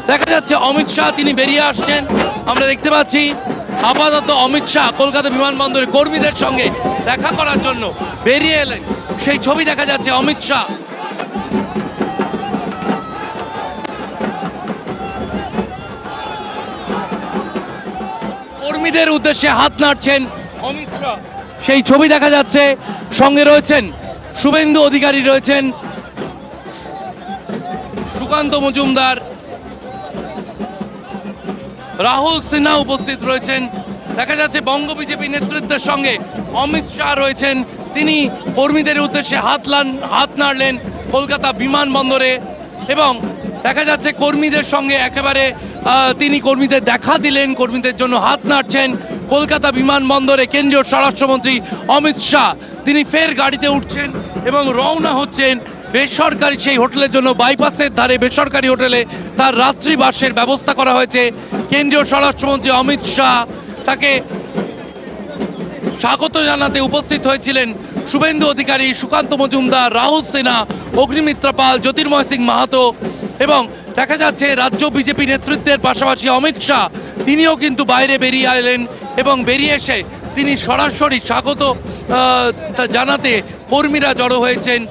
দেখা যাচ্ছে অমিত শাহ তিনি বেরিয়ে আসছেন। আমরা দেখতে পাচ্ছি আপাতত অমিত শাহ কলকাতা বিমানবন্দরে কর্মীদের সঙ্গে দেখা করার জন্য বেরিয়ে এলেন, সেই ছবি দেখা যাচ্ছে অমিত শাহ। কর্মীদের উদ্দেশ্যে হাত নাড়ছেন অমিত শাহ, সেই ছবি দেখা যাচ্ছে। সঙ্গে রয়েছেন শুভেন্দু অধিকারী, রয়েছেন সুকান্ত মজুমদার, রাহুল সিনহা উপস্থিত রয়েছেন। দেখা যাচ্ছে বঙ্গ বিজেপি নেতৃত্বের সঙ্গে অমিত শাহ রয়েছেন, তিনি কর্মীদের উদ্দেশ্যে হাত নাড়লেন কলকাতা বিমানবন্দরে এবং দেখা যাচ্ছে কর্মীদের সঙ্গে একেবারে তিনি কর্মীদের দেখা দিলেন, কর্মীদের জন্য হাত নাড়ছেন। কলকাতা বিমানবন্দরে কেন্দ্রীয় স্বরাষ্ট্রমন্ত্রী অমিত শাহ তিনি ফের গাড়িতে উঠছেন এবং রওনা হচ্ছেন বেসরকারি সেই হোটেলের জন্য। বাইপাসের ধারে বেসরকারি হোটেলে তার রাত্রিবাসের ব্যবস্থা করা হয়েছে। কেন্দ্রীয় স্বরাষ্ট্রমন্ত্রী অমিত শাহ তাকে স্বাগত জানাতে উপস্থিত হয়েছিলেন শুভেন্দু অধিকারী, সুকান্ত মজুমদার, রাহুল সিনহা, অগ্নিমিত্রা পাল, জ্যোতির্ময় সিং মাহাতো এবং দেখা যাচ্ছে রাজ্য বিজেপি নেতৃত্বের পাশাপাশি অমিত শাহ তিনিও কিন্তু বাইরে বেরিয়ে এলেন এবং বেরিয়ে এসে তিনি সরাসরি স্বাগত জানাতে কর্মীরা জড়ো হয়েছেন।